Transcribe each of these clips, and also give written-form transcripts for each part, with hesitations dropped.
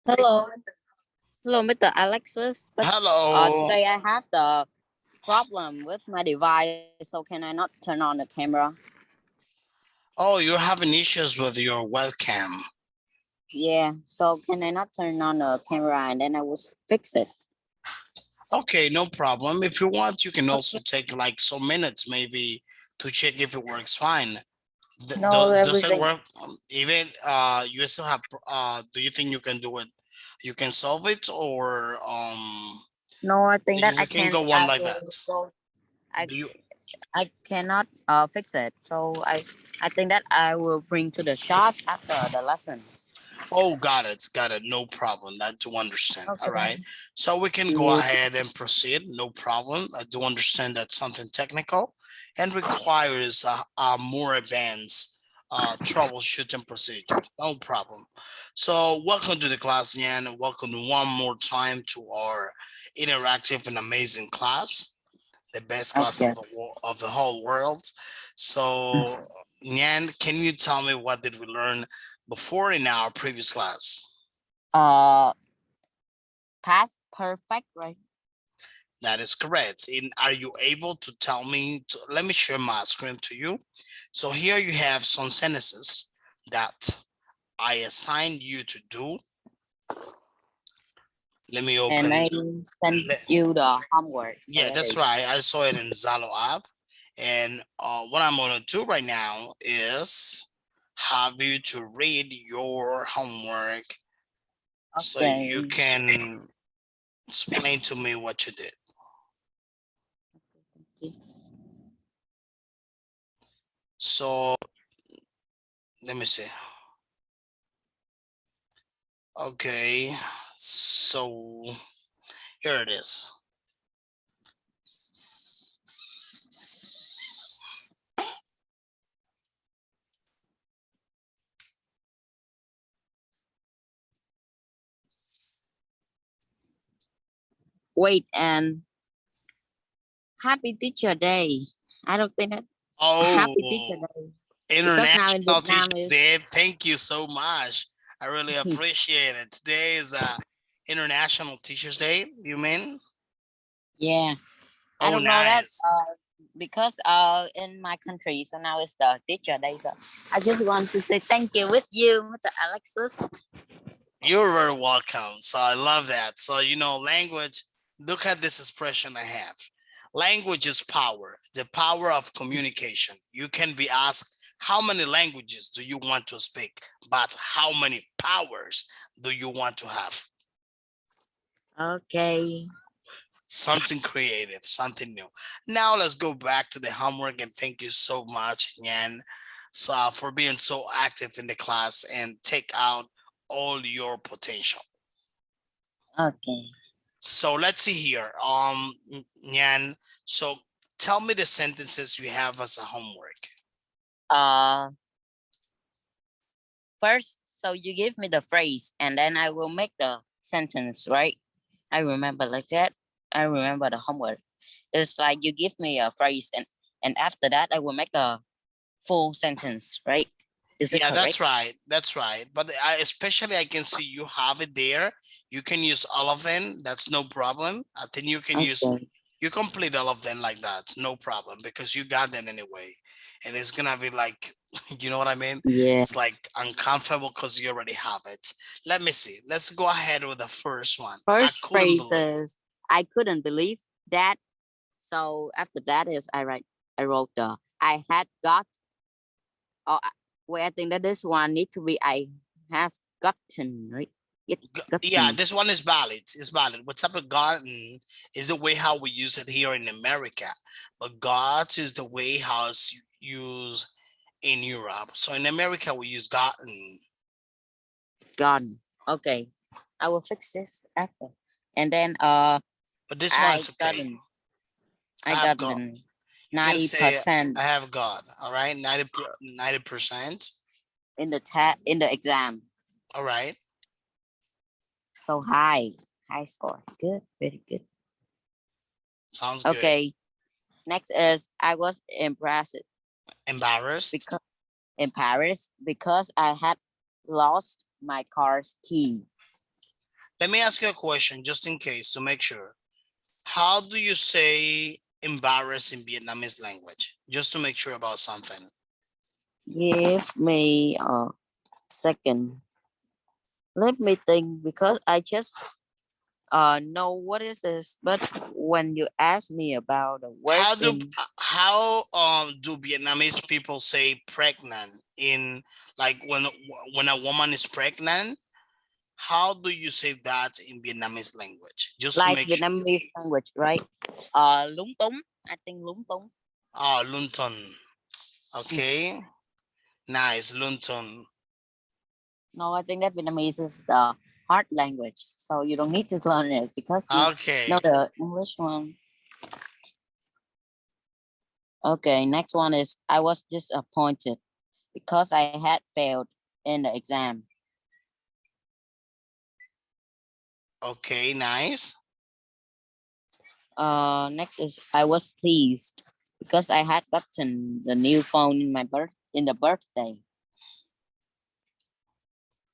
Hello, hello, Mr. Alexis. But Hello. today I have the problem with my device, so can I not turn on the camera? Oh, you're having issues with your webcam. Yeah, so can I not turn on the camera and then I will fix it? Okay, no problem. If you want, you can also Okay. take like some minutes maybe to check if it works fine. No, Does it everything. work? Even you still have do you think you can do it? You can solve it or No, I think that I we can can't. go on I like will that. go. I Do you I cannot fix it. So I think that I will bring to the shop after the lesson. Oh, got it. Got it. No problem. I do understand. All right. Okay. So we can go Yeah. ahead and proceed. No problem. I do understand that's something technical and requires a more advanced troubleshooting procedure. No problem. So welcome to the class, Yan, and welcome one more time to our interactive and amazing class, the best class Okay. of the whole world. So, Nyan, can you tell me what did we learn before in our previous class? Uh, Past perfect, right? That is correct. Are you able to tell me? Let me share my screen to you. So here you have some sentences that I assigned you to do. Let me And open. I send you the homework Yeah, that's already. right. I saw it in Zalo app. And what I'm going to do right now is have you to read your homework so you Okay. can explain to me what you did. So let me see. Okay, so here it is. Wait, and happy teacher day. I don't think that happy teacher Oh, day because now in International Vietnam Teachers is Day. Thank you so much. I really appreciate it. Today is International Teachers Day, you mean? yeah. I Oh, don't know that nice. because in my country so now it's the teacher day. So I just want to say thank you with you, Mr. Alexis. You're very welcome. So I love that. So, language, look at this expression I have. Language is power, the power of communication. You can be asked, how many languages do you want to speak? But how many powers do you want to have? Okay. Something creative, something new. Now let's go back to the homework and thank you so much, Yan, so, for being so active in the class and take out all your potential. Okay. So let's see here. Nyan, so tell me the sentences you have as a homework. Uh, First, so you give me the phrase, and then I will make the sentence. Right? I remember like that. I remember the homework. It's like you give me a phrase, and after that I will make a full sentence. Right? Is it Yeah, that's correct? right. That's right. But especially I can see you have it there. You can use all of them. That's no problem. I think you can use, Okay. you complete all of them like that. No problem because you got them anyway. And it's gonna be like, you know what I mean? Yeah. It's like uncomfortable because you already have it. Let me see. Let's go ahead with the first one. I First couldn't phrase believe. is I couldn't believe that. So after that is I wrote the I had got or where I think that this one need to be I has gotten, right? Yeah, Gotten. this one is valid. It's valid. What's up with gotten is the way how we use it here in America, but got is the way how it's used in Europe. So in America we use gotten. Gone. Okay. I will fix this after. And then But this one I is okay. gotten I I have got. gotten You can ninety say percent I have got. All right, 90%. in the in the exam. All right, So high score. Good, very good. sounds good. Okay. Next is I was impressed Embarrassed. because in Paris because I had lost my car's key. Let me ask you a question just in case to make sure. How do you say embarrass in Vietnamese language? Just to make sure about something. Give me a second. Let me think because I just know what is this, but when you ask me about the word in How do Vietnamese people say pregnant in, like, when a woman is pregnant? How do you say that in Vietnamese language? Just to like make sure. Vietnamese language, right? Lúng túng. I think lúng túng. Ah, Lunton. Okay. Nice, Lunton. No, I think that Vietnamese is the hard language, so you don't need to learn it because you know Okay. the English one. Okay, next one is I was disappointed because I had failed in the exam. Okay, nice. Next is I was pleased because I had gotten the new phone in the birthday.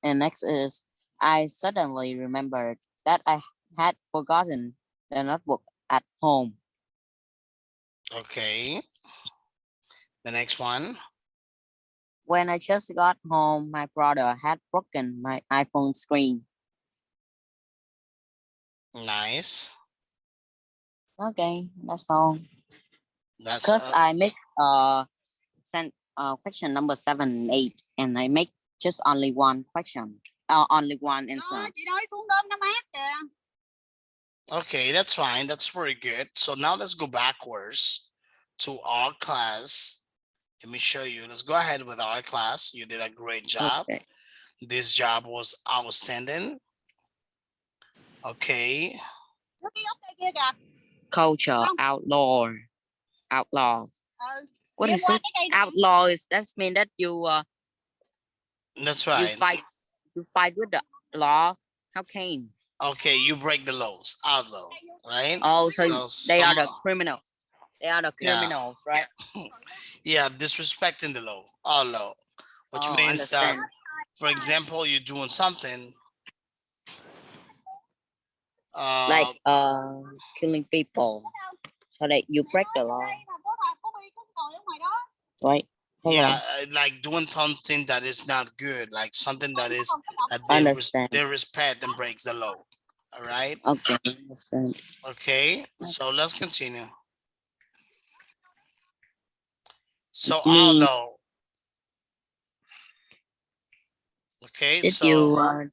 And next is I suddenly remembered that I had forgotten the notebook at home. Okay. The next one. When I just got home, my brother had broken my iPhone screen. Nice. Okay, that's all. That's Because I make sent question number 7 and 8, and I make just only one question. Only one answer. Chị nói xuống đơm nó mát kìa. okay. That's fine. That's very good. So now let's go backwards to our class. Let me show you. Let's go ahead with our class. You did a great job. Okay. This job was outstanding. Okay. Nó ký ức đây kia kìa. Culture, Không. outlaw. Ừ. What Đi is qua it? cái cây này. Outlaw is that mean that you That's you right. fight with the law. How can? Okay, you break the laws. Outlaw, right? Oh, so they are some, the criminal. They are the Yeah. criminals, right? yeah, disrespecting the law. Outlaw, which Oh, means that, understand. for example, you're doing something. Like killing people, so that you break the law, Đây mà bố bà, bố Bi cũng ngồi ở ngoài đó. right? Yeah, like doing something that is not good, like something that is that Understand. they respect and breaks the law. All right. Okay, understand. Okay, so let's continue. So It means Outlaw. Okay, did so you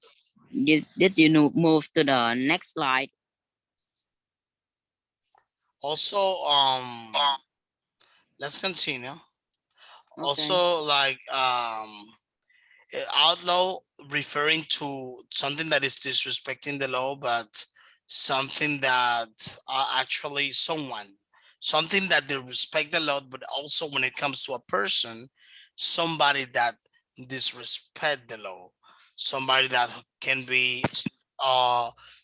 did you move to the next slide? also let's continue. Okay. Also, like outlaw referring to something that is disrespecting the law, but something that actually something that they respect the law, but also when it comes to a person, somebody that disrespect the law, somebody that can be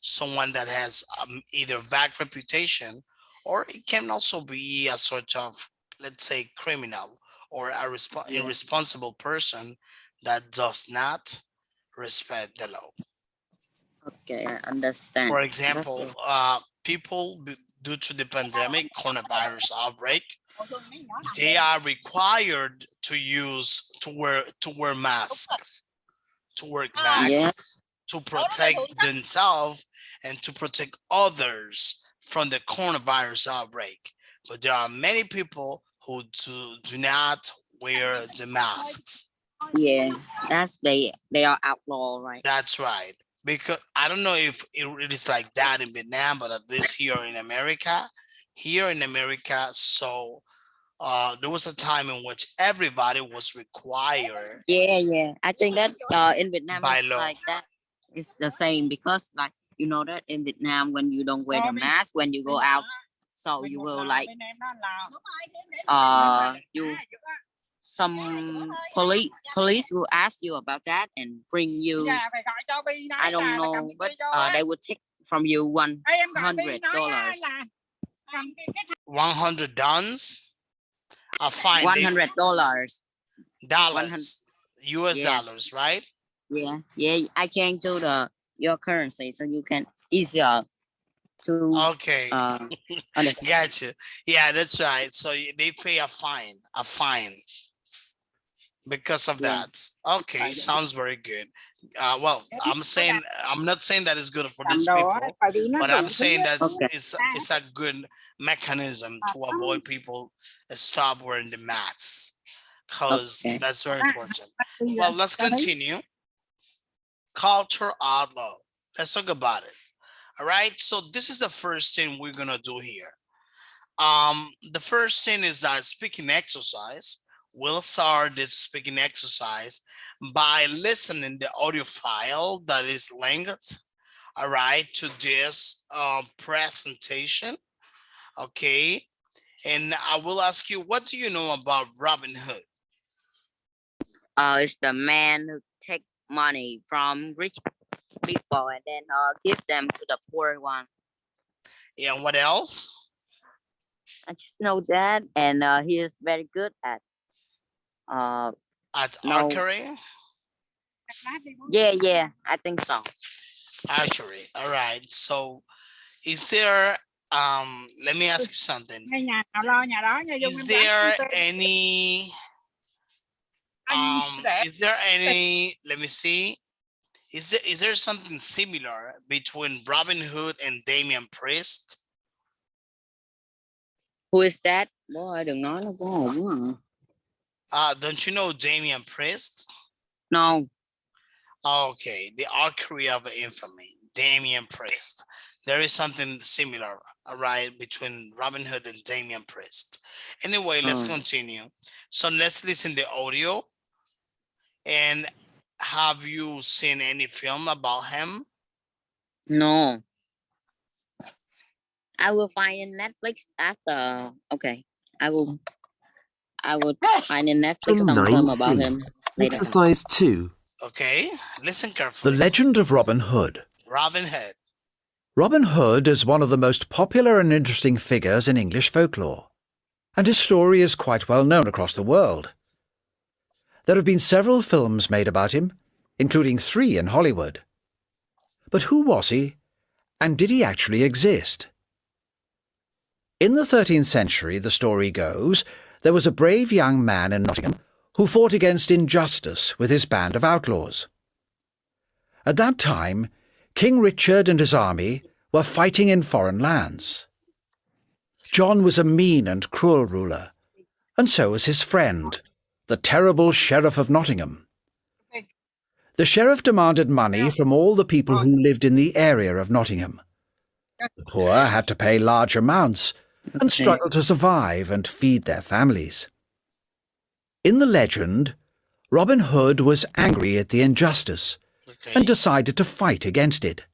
someone that has either bad reputation, or it can also be a sort of, let's say, criminal or a Yeah. irresponsible person that does not respect the law. Okay, I understand. For That's example, people due to the pandemic coronavirus outbreak, they are required to wear masks, to wear masks, Yes. to protect themselves and to protect others from the coronavirus outbreak. But there are many people who do not wear the masks. Yeah, that's they are outlaw, right? That's right. Because I don't know if it is like that in Vietnam, but at least here in America, so there was a time in which everybody was required Yeah. I think that in Vietnam by it's law. like that. It's the same because like you know that in Vietnam when you don't wear the mask when you go out, so you will like you some police will ask you about that and bring you. I don't know, but they would take from you $100. $100 a fine. $100. Dollars, US Yeah. dollars, right? Yeah. I changed to the your currency so you can easier to Okay, understand. gotcha. Yeah, that's right. So they pay a fine because of Yeah. that. Okay, sounds very good. Well, I'm not saying that it's good for these people, but I'm saying that Okay. it's a good mechanism to avoid people stop wearing the masks, because Okay. that's very important. Well, let's continue. Culture outlaw. Let's talk about it. All right. So this is the first thing we're gonna do here. The first thing is that speaking exercise. We'll start this speaking exercise by listening the audio file that is linked, all right, to this presentation. Okay. And I will ask you, what do you know about Robin Hood? It's the man who take money from rich people and then give them to the poor one. Yeah, and what else? I just know that, and he is very good at At no. archery? Yeah, I think so. Archery. All right. So is there let me ask you something. Is there any let me see. Is there something similar between Robin Hood and Damian Priest? Who is that? Boy, đừng nói nó có hồn à. Don't you know Damian Priest? No. Okay, the archery of infamy, Damian Priest. There is something similar, right, between Robin Hood and Damian Priest. Anyway, let's continue. So let's listen the audio. And have you seen any film about him? No. I will find in Netflix after. Okay, I will find in Netflix some film about him later. Exercise 2. Okay, listen carefully. The Legend of Robin Hood. Robin Hood. Robin Hood is one of the most popular and interesting figures in English folklore, and his story is quite well known across the world. There have been several films made about him, including 3 in Hollywood. But who was he, and did he actually exist? In the 13th century, the story goes, there was a brave young man in Nottingham who fought against injustice with his band of outlaws. At that time, King Richard and his army were fighting in foreign lands. John was a mean and cruel ruler, and so was his friend, the terrible Sheriff of Nottingham. The sheriff demanded money from all the people who lived in the area of Nottingham. The poor had to pay large amounts and struggle to survive and feed their families. In the legend, Robin Hood was angry at the injustice and decided to fight against it.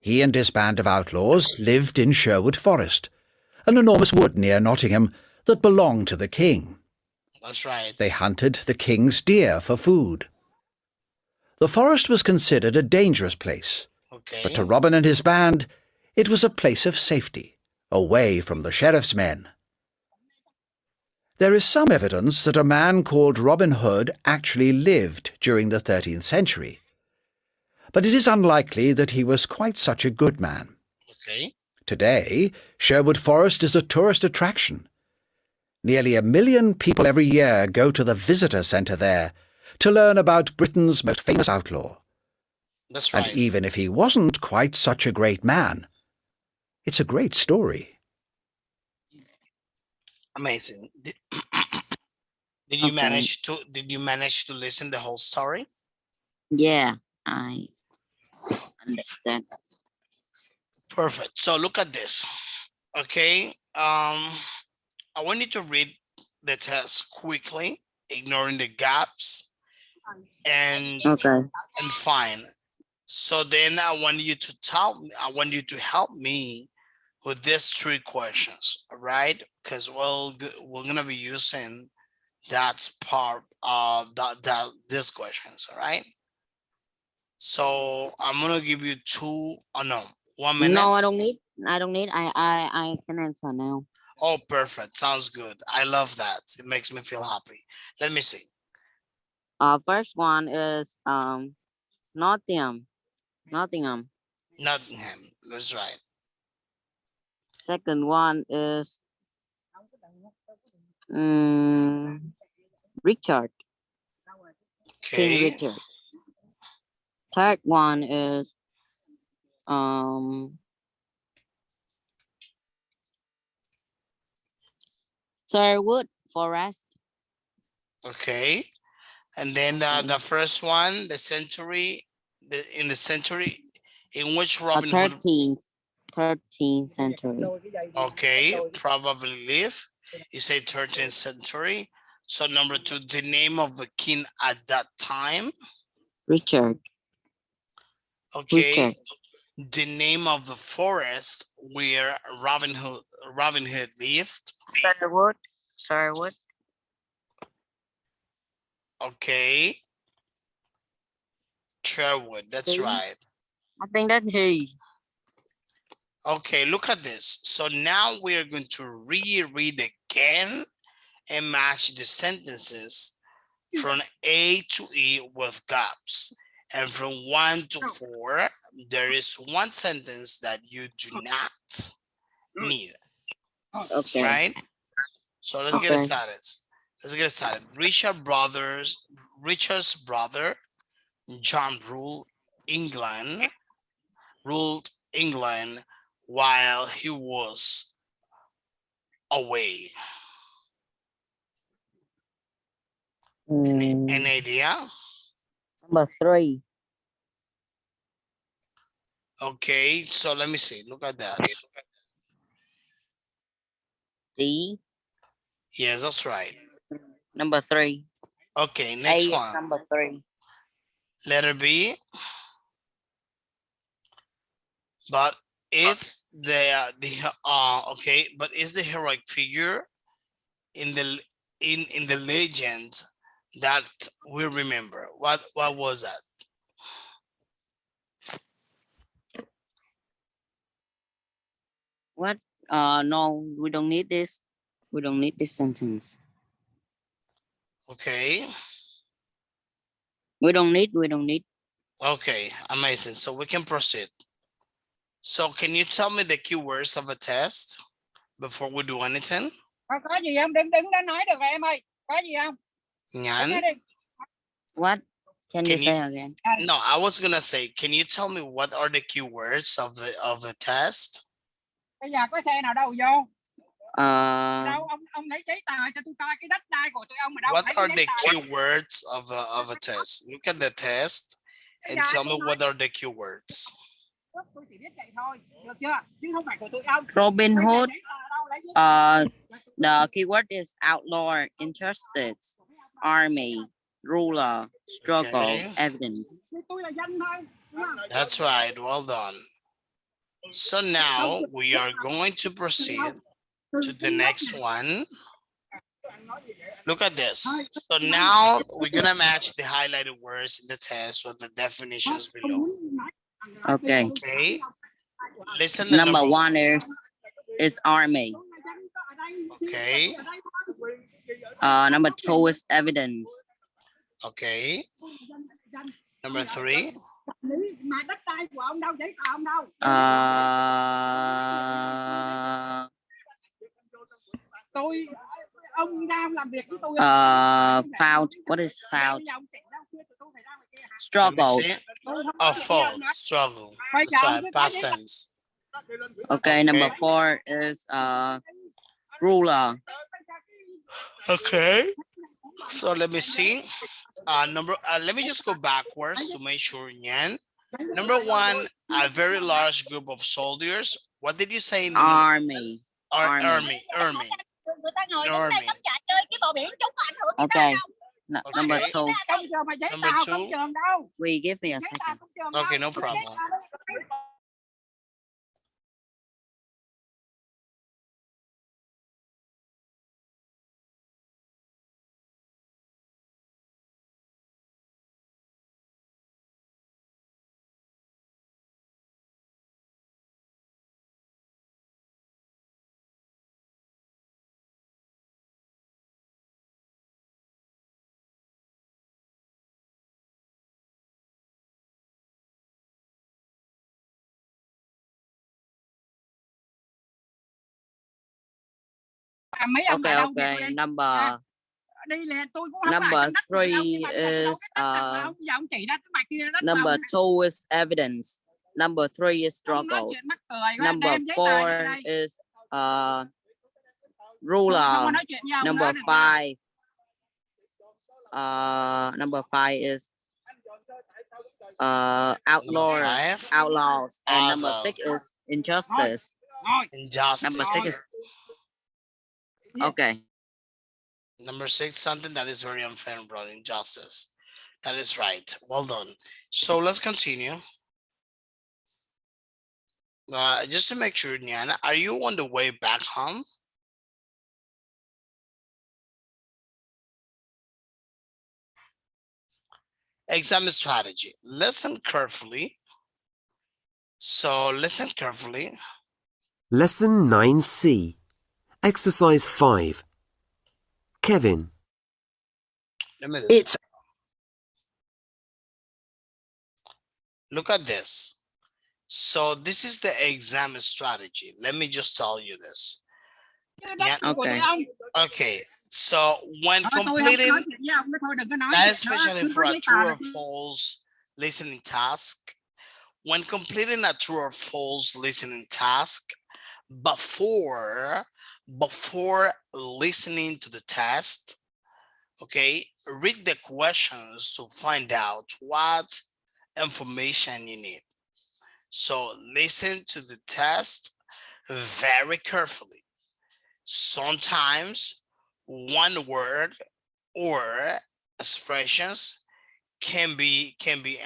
He and his band of outlaws lived in Sherwood Forest, an enormous wood near Nottingham that belonged to the king. That's right. They hunted the king's deer for food. The forest was considered a dangerous place, but to Robin and his band, it was a place of safety, away from the sheriff's men. There is some evidence that a man called Robin Hood actually lived during the 13th century, but it is unlikely that he was quite such a good man. Today, Sherwood Forest is a tourist attraction. Nearly 1 million people every year go to the visitor centre there to learn about Britain's most famous outlaw. That's right. And even if he wasn't quite such a great man, it's a great story. Amazing. Did you manage to listen the whole story? Yeah, I understand. Perfect. So look at this. Okay. I want you to read the test quickly, ignoring the gaps, and fine. So then I want you to help me with these 3 questions, all right? Because we're gonna be using that part of these questions, all right? So I'm gonna give you 1 minute. No, I don't need. I can answer now. Oh, perfect. Sounds good. I love that. It makes me feel happy. Let me see. First one is Nottingham. Nottingham. Nottingham. That's right. Second one is Richard. King Okay. Richard. Third one is Sherwood Forest. Okay. And then the first one, the century, in the century in which Robin Hood. 13th century. Okay, probably live. You say 13th century. So number 2, the name of the king at that time. Richard. Okay. Richard. The name of the forest where Robin Hood lived. Sherwood. Sherwood. Okay. Sherwood, that's right. I think that's he. Okay, look at this. So now we are going to reread again and match the sentences from A to E with gaps. And from 1 to 4, there is one sentence that you do not need. Okay. Right? So let's get started. Richard's brother, John ruled England while he was away. An idea? Number 3. Okay, so let me see. Look at that. D. Yes, that's right. Number 3. Okay, next one. Number 3. Letter B. But it's but is the heroic figure in the legend that we remember. What was that? What? No, we don't need this. We don't need this sentence. Okay. We don't need. Okay, amazing. So we can proceed. So can you tell me the keywords of a test before we do anything? Có gì không? Đừng đã nói được rồi em ơi. Có gì không? Nyan? What? Can you say again? No, I was gonna say, can you tell me what are the keywords of the test? Bây giờ có xe nào đâu vô? Đâu ông lấy giấy tờ cho tôi coi cái đất đai của tụi ông ở đâu? What are the keywords of a test? Look at the test and tell me what are the keywords. Tôi chỉ biết vậy thôi, được chưa? Chứ không phải của tụi ông. Robin Hood. The keyword is outlaw, interested, army, ruler, struggle, evidence. That's right. Well done. So now we are going to proceed to the next one. Look at this. So now we're gonna match the highlighted words in the test with the definitions below. Okay. Okay. Listen. Number 1 is army. Okay. Number 2 is evidence. Okay. Number 3. Found. What is found? Struggle. Fault. Struggle. That's right. Past tense. Okay. Number 4 is ruler. Okay. So let me see. Let me just go backwards to make sure. Yan. Number 1, a very large group of soldiers. What did you say? Army. Army. Okay. Number 2. Number 2. Wait, give me a second. Okay, no problem. mấy ông Okay, ở đâu Việt okay. đi. Number Đi liền tôi cũng không number phải đất người đâu, 3 nhưng mà tôi đâu is biết đất nào mà ông giờ ông chỉ ra cái mặt kia đất number ông. 2 is evidence. Number 3 is Ông nói struggle. chuyện mắc cười quá. Number Đem giấy tờ ra 4 đây. is Tôi không ruler. có nói chuyện với ông nữa Number được chưa? 5 number 5 is Number outlaw, 5, outlaws, and number outlaw, 6 is injustice. Rồi. Number 6 injustice. is okay. Number 6, something that is very unfair and broad, injustice. That is right. Well done. So let's continue. Just to make sure, Nyan, are you on the way back home? Exam strategy. Listen carefully. So listen carefully. Lesson 9C. Exercise 5. Kevin. Let me It's look at this. So this is the exam strategy. Let me just tell you this. Đất của Okay. tụi ông. Okay. So when Tôi không completing, nói chuyện với ông nữa, thôi đừng có nói chuyện nữa. especially Cứ for có a giấy tờ true là or false listening task, when completing a true or false listening task, before listening to the test, okay, read the questions to find out what information you need. So listen to the test very carefully. Sometimes one word or expressions can be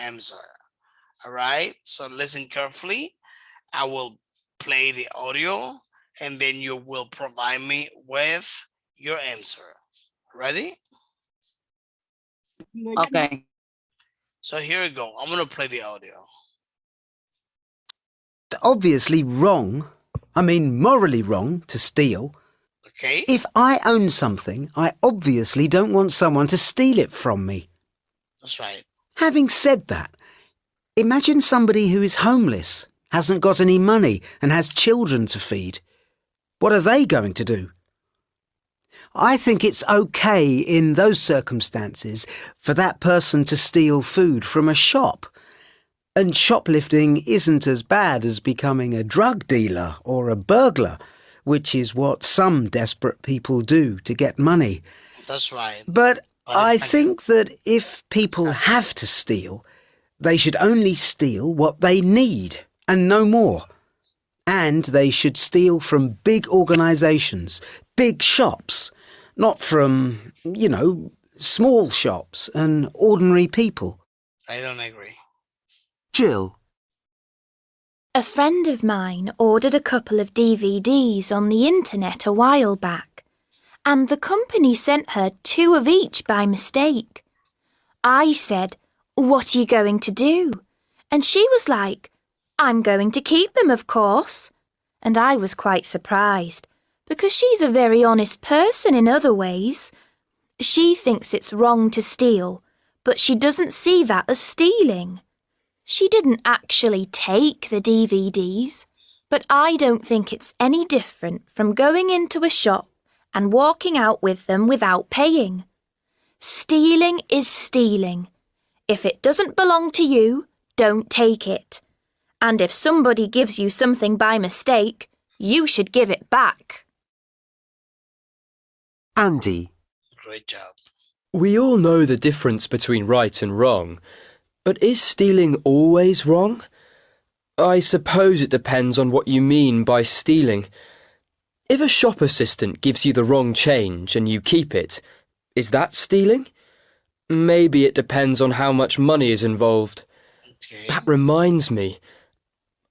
answered. All right, so listen carefully. I will play the audio and then you will provide me with your answer. Ready? Okay. So here we go. I'm gonna play the audio. obviously wrong, I mean morally wrong, to steal. Okay. If I own something, I obviously don't want someone to steal it from me. That's right. Having said that, imagine somebody who is homeless, hasn't got any money, and has children to feed. What are they going to do? I think it's okay in those circumstances for that person to steal food from a shop. And shoplifting isn't as bad as becoming a drug dealer or a burglar, which is what some desperate people do to get money. That's right. But I it's not think that if people have to steal, they should only steal what they need and no more. And they should steal from big organisations, big shops, not from, small shops and ordinary people. I don't agree. Jill. A friend of mine ordered a couple of DVDs on the internet a while back, and the company sent her 2 of each by mistake. I said, "What are you going to do?" And she was like, "I'm going to keep them, of course." And I was quite surprised, because she's a very honest person in other ways. She thinks it's wrong to steal, but she doesn't see that as stealing. She didn't actually take the DVDs, but I don't think it's any different from going into a shop and walking out with them without paying. Stealing is stealing. If it doesn't belong to you, don't take it. And if somebody gives you something by mistake, you should give it back. Andy. Great job. We all know the difference between right and wrong, but is stealing always wrong? I suppose it depends on what you mean by stealing. If a shop assistant gives you the wrong change and you keep it, is that stealing? Maybe it depends on how much money is involved. Okay. That reminds me.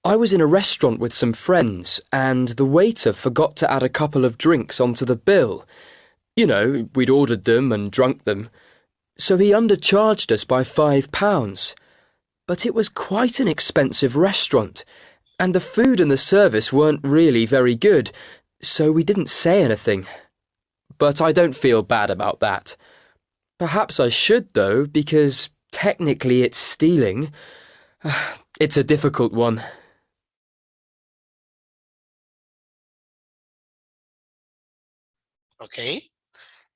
I was in a restaurant with some friends and the waiter forgot to add a couple of drinks onto the bill. You know, we'd ordered them and drunk them. So he undercharged us by £5. But it was quite an expensive restaurant, and the food and the service weren't really very good, so we didn't say anything. But I don't feel bad about that. Perhaps I should, though, because technically it's stealing. It's a difficult one. Okay.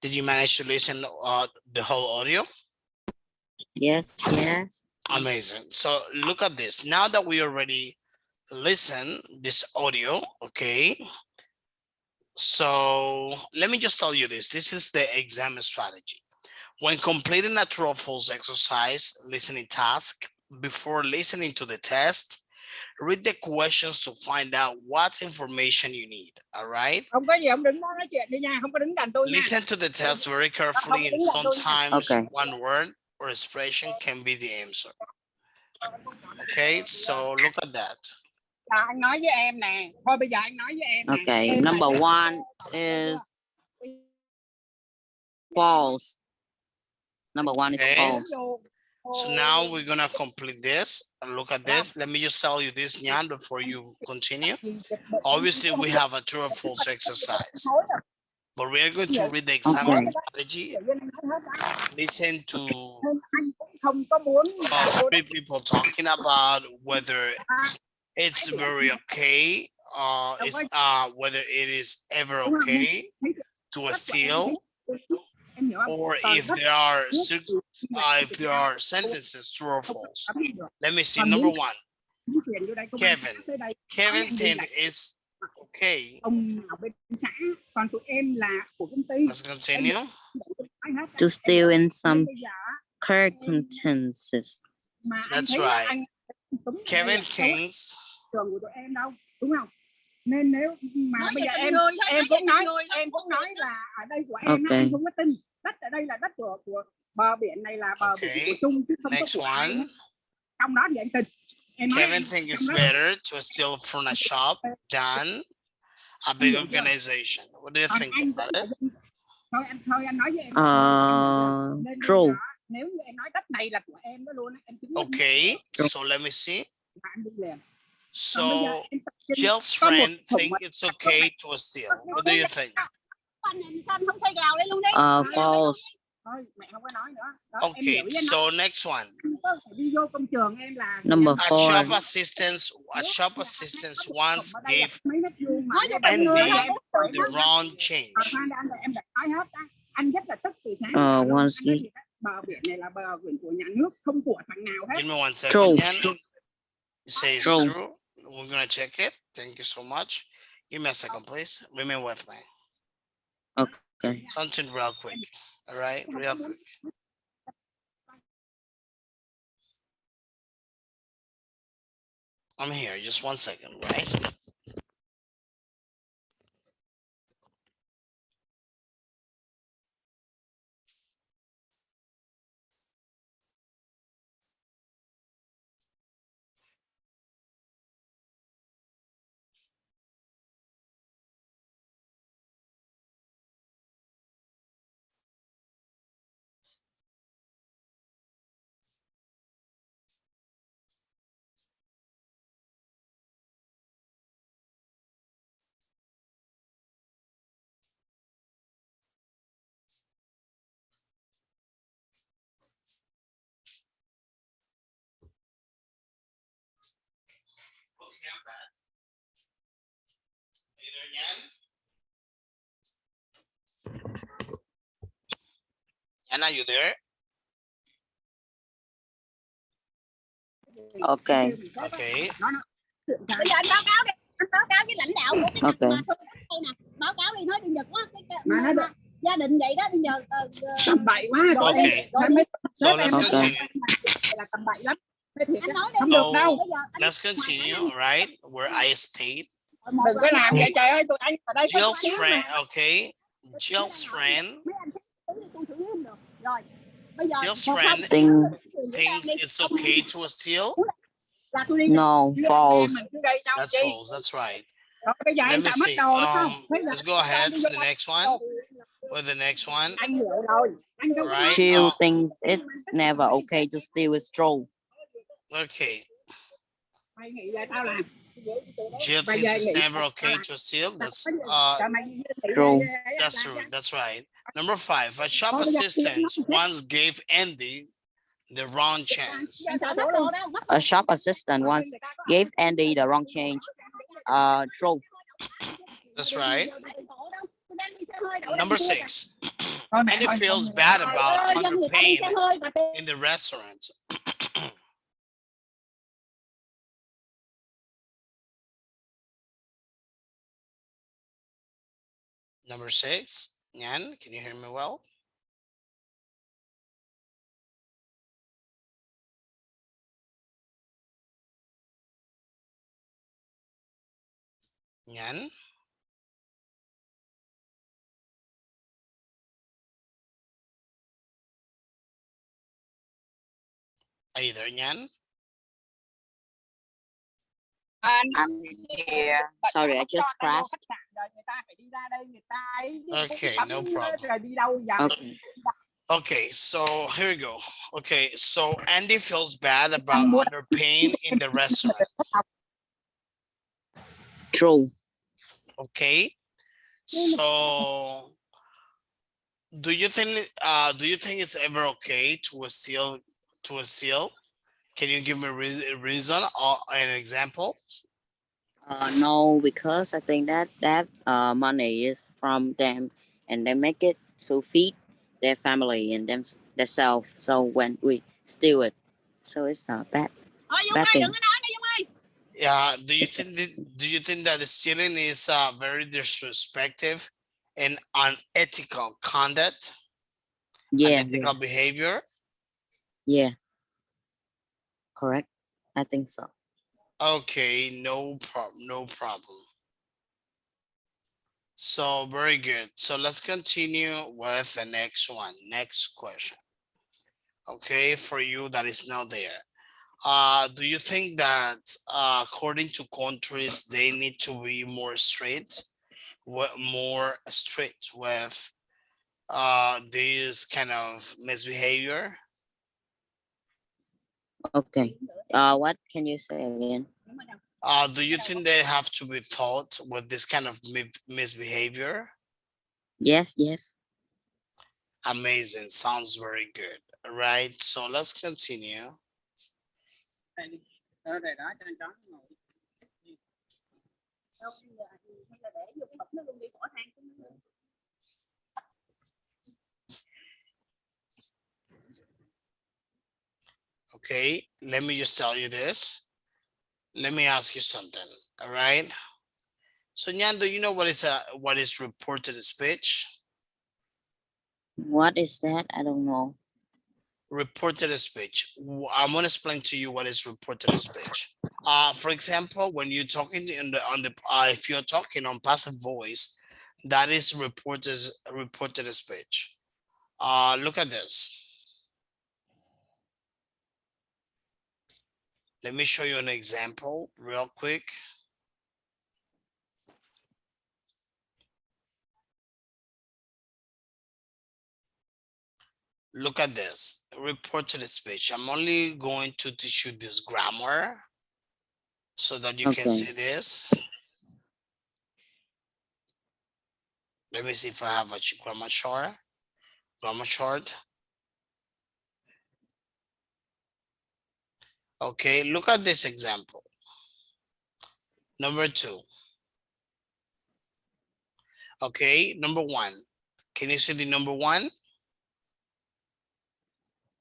Did you manage to listen the whole audio? Yes, yes. Amazing. So look at this. Now that we already listen this audio, okay. So let me just tell you this. This is the exam strategy. When completing a true or false exercise listening task, before listening to the test, read the questions to find out what information you need. All right. Không có gì, ông đừng nói chuyện đi nha, không có đứng cạnh tôi nha. Listen to the test very carefully, and sometimes Okay. one word or expression can be the answer. Okay, so look at that. Anh nói với em nè, thôi bây giờ anh nói với em nè. Okay, Em number là- one is false. Number one is Okay. false. So now we're gonna complete this and look at this. Let me just tell you this, Nyan, before you continue. Obviously, we have a true or false exercise, but we are going to read the exam Okay. strategy. Listen to Anh cũng không có muốn three people talking about whether it's very okay, whether it is ever okay to steal, em hiểu không? or if there are sentences true or false. Let me see. Number one, Kevin think it's okay. Ông nào bên xã, còn tụi em là của công ty. Let's continue. To steal in some circumstances. That's right. Kevin thinks. Trường của tụi em đâu, đúng không? Nên nếu mà bây giờ em cũng nói là ở đây của em Okay. anh không có tin. Đất ở đây là đất của bờ biển này là bờ biển của chung chứ không có Next của ai. one. Trong đó thì anh tin. Em nói Kevin thinks it's better to steal from a shop than a big organization. What do you think about it? Thôi anh nói với em. Nên True. bây giờ, nếu như em nói đất này là của em đó luôn em chứng minh. Okay, so let me see. Là anh đi liền. So Jill's friend think it's okay to steal. What do you think? False. Thôi mẹ không có nói nữa. Đó, em Okay, hiểu với anh so nói. next one. Đi vô công trường em là Number A four. shop assistant once gave mấy mét vuông mà Andy the wrong change. em đã nói hết á. Anh rất là tức từ sáng. Once Anh nói gì đó, bờ biển này là bờ biển của nhà nước, không của thằng nào hết. Give me one second, True. Jan. You say it's True. true. We're gonna check it. Thank you so much. Give me a second, please. Remain with me. Okay. Something real quick. All right, real quick. I'm here. Just one second, right? Okay, I'm back. Are you there again? Anna, you there? Okay. Okay. Bây giờ anh báo cáo đi, anh báo cáo với lãnh đạo của cái Okay. mà tôi đây nè, báo cáo đi nói đi Nhật quá Mà nó được. gia đình vậy đó bây giờ Tầm bậy quá rồi. Okay. So let's continue. Là tầm bậy lắm. Thế thiệt anh á, nói đi không được đâu. bây giờ anh Let's continue, all right? Where I stayed. Đừng có làm vậy trời ơi, tụi anh ở đây có Jill's xíu mà. friend, okay. Jill's friend mấy anh tôi xử lý không được rồi bây giờ Jill's một friend hôm thinks it's okay to steal. là tôi đi No, false. Mình cứ đây nhau That's chi. false. That's right. Rồi bây giờ Let em me đã mất see. đồ đúng không? Bây giờ Let's go ahead đi to vô the next one. With the next one. anh hiểu rồi. Anh đâu có Right. Jill thinks it's never okay to steal with straw. Okay. mày nghĩ là tao làm. Jill Bây thinks giờ it's nghĩ never là- okay to steal. That's Trời, mày nghĩ là- True. that's true. That's right. Number 5. A shop assistant once gave Andy the wrong chance. anh sợ mất đồ đâu mất A shop assistant once gave Andy the wrong change. True. That's right. Number 6. Thôi mẹ And it ơi, feels không- bad Trời about ơi, dân người ta đi xe underpaying hơi mà tiền in the restaurant. Number 6. Nyan, can you hear me well? Nyan? Are you there, Nyan? I'm here. Sorry, I just crashed. Khách sạn rồi người ta phải đi ra đây, người ta ấy chứ cũng Okay, tắm no problem. rồi đi đâu vậy? Okay. Okay, so here we go. Okay, so Andy feels bad about underpaying in the restaurant. True. Okay, so do you think it's ever okay to steal? Can you give me a reason or an example? No, because I think that money is from them, and they make it to feed their family and themselves. So when we steal it, so it's not bad. Thôi Dung Bad ơi, thing. đừng có nói nữa Dung ơi. Yeah, do you think that the stealing is very disrespectful and unethical conduct? Yeah, Unethical behavior? yeah. Correct. I think so. Okay, no problem. So very good. So let's continue with the next one. Next question. Okay, for you that is not there. Do you think that according to countries, they need to be more strict with this kind of misbehavior? Okay. What can you say again? Do you think they have to be taught with this kind of misbehavior? Yes, yes. Amazing. Sounds very good. All right. So let's continue. Ở đây đó cho anh chó ngồi. Đâu, hay là để vô cái hộp nó luôn đi bỏ than xuống nó luôn. Okay. Let me just tell you this. Let me ask you something. All right. So Nyan, do you know what is reported speech? What is that? I don't know. Reported speech. I'm going to explain to you what is reported speech. For example, when you're talking if you're talking on passive voice, that is reported speech. Look at this. Let me show you an example real quick. Look at this, reported speech. I'm only going to teach you this grammar so that you can see this. Let me see if I have a grammar chart. Okay, look at this example. Number 2. Okay, number 1. Can you see the number 1?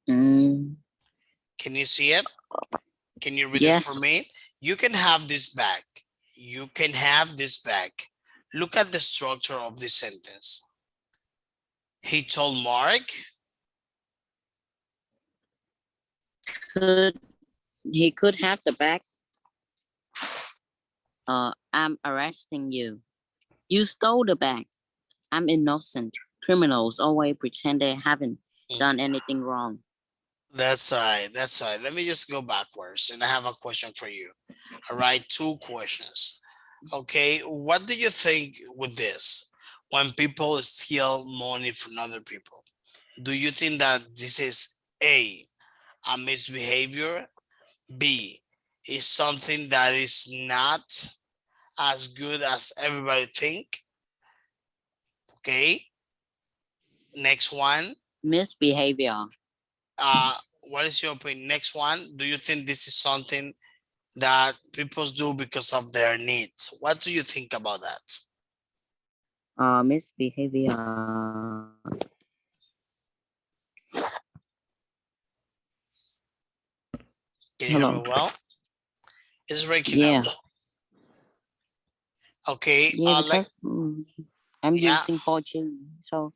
Mm, Can you see it? Can you read yes. it for me? You can have this back. You can have this back. Look at the structure of this sentence. He told Mark. He could have the bag. I'm arresting you. You stole the bag. I'm innocent. Criminals always pretend they haven't done anything wrong. That's right. That's right. Let me just go backwards and I have a question for you. All right, 2 questions. Okay, what do you think with this? When people steal money from other people, do you think that this is A, a misbehavior? B, is something that is not as good as everybody think? Okay, next one. Misbehavior. What is your opinion? Next one, do you think this is something that people do because of their needs? What do you think about that? Misbehavior. Can you hear Hello. me well? It's breaking Yeah. up. Okay. Yeah, because I'm yeah, using 4G, so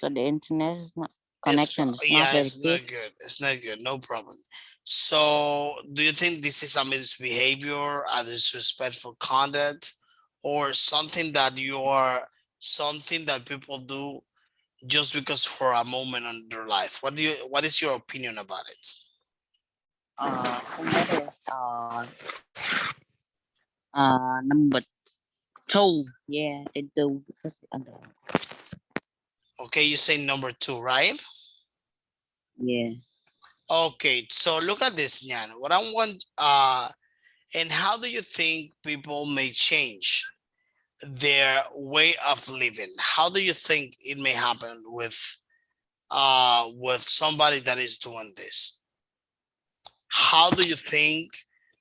the internet is not it's connection is not yeah, very it's good. not good. It's not good. No problem. So, do you think this is a misbehavior, a disrespectful conduct, or something that something that people do just because for a moment in their life? What is your opinion about it? I think that is number two. Yeah, they do because Okay, you say number 2, right? yeah. Okay, so look at this, Nyan. What I want, and how do you think people may change their way of living? How do you think it may happen with somebody that is doing this? How do you think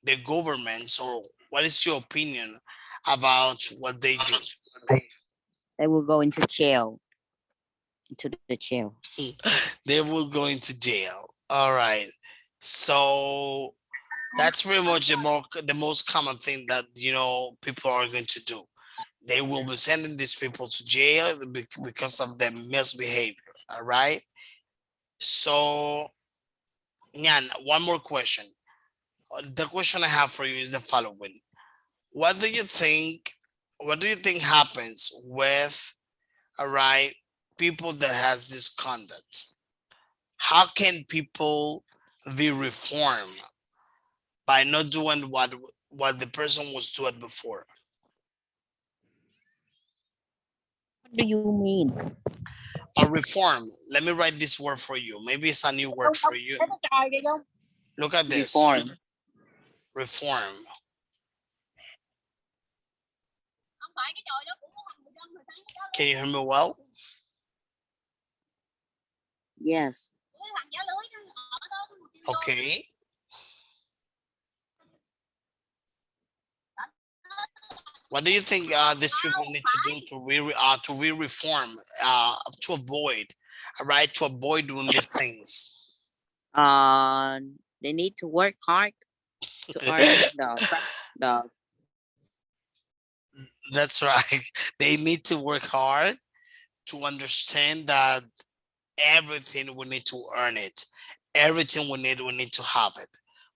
the governments, or what is your opinion about what they do? They will go into jail. Into the jail. They will go into jail. All right. So that's pretty much the most common thing that people are going to do. They will be sending these people to jail because of their misbehavior. All right. So, Nyan, one more question. The question I have for you is the following: What do you think? What do you think happens with, all right, people that has this conduct? How can people be reformed by not doing what the person was doing before? What do you mean? A reform. Let me write this word for you. Maybe it's a new word for you. Thấy cái trời kìa không? Look at this. Reform. Reform. Không phải cái chòi đó cũng có thằng người dân người ta cái đó Can you hear me well? Yes. cái thằng giá lưới nó ở đó nó một triệu đô. Okay. What do you think these people need to do to be reformed, to avoid, all right, to avoid doing these things? They need to work hard to earn the That's right. They need to work hard to understand that everything we need to earn it. Everything we need to have it.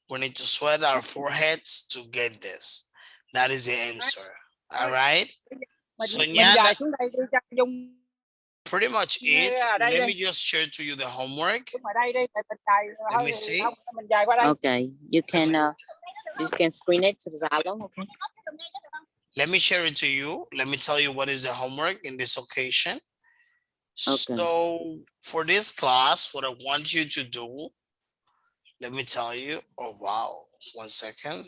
We need to sweat our foreheads to get this. That is the answer. All right. So Mình Nyan, dài xuống đây đi cho dùng pretty much it. đây Let đi. me just share to you the homework. Đứng ở đây đi, tại mình dài Let me hơi see. không, mình dài qua đây. Okay, you can screen it to the Zalo. Okay. Let me share it to you. Let me tell you what is the homework in this occasion. Okay. So for this class, what I want you to do, let me tell you. Oh, wow. 1 second.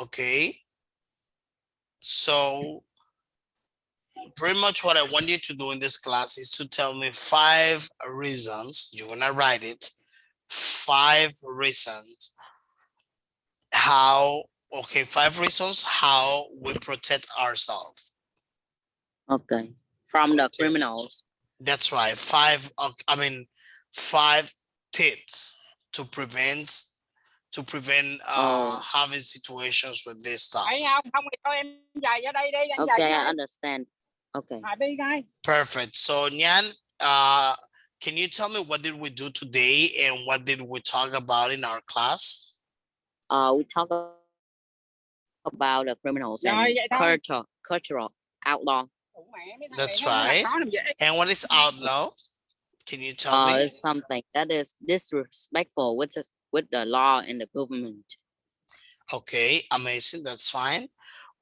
Okay. So pretty much what I want you to do in this class is to tell me 5 reasons. You're gonna write it. 5 reasons how, okay, 5 reasons how we protect ourselves. Okay. From the Protect. criminals. That's right. 5 tips to prevent having situations with this stuff. Thấy không? Không thì cho em dài ra đây đi, anh dài Okay, ra I đây. understand. Okay. Đi ngay. Perfect. So Nyan, can you tell me what did we do today and what did we talk about in our class? We talk about the criminals and Rồi, vậy thôi. cultural outlaw. That's right. And what is outlaw? Can you tell me? It's something that is disrespectful with the law and the government. Okay, amazing. That's fine.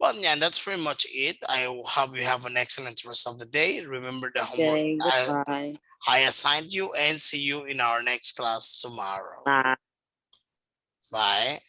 Well, yeah, that's pretty much it. I hope you have an excellent rest of the day. Remember the Okay, homework goodbye. I assigned you, and see you in our next class tomorrow. Bye. Bye.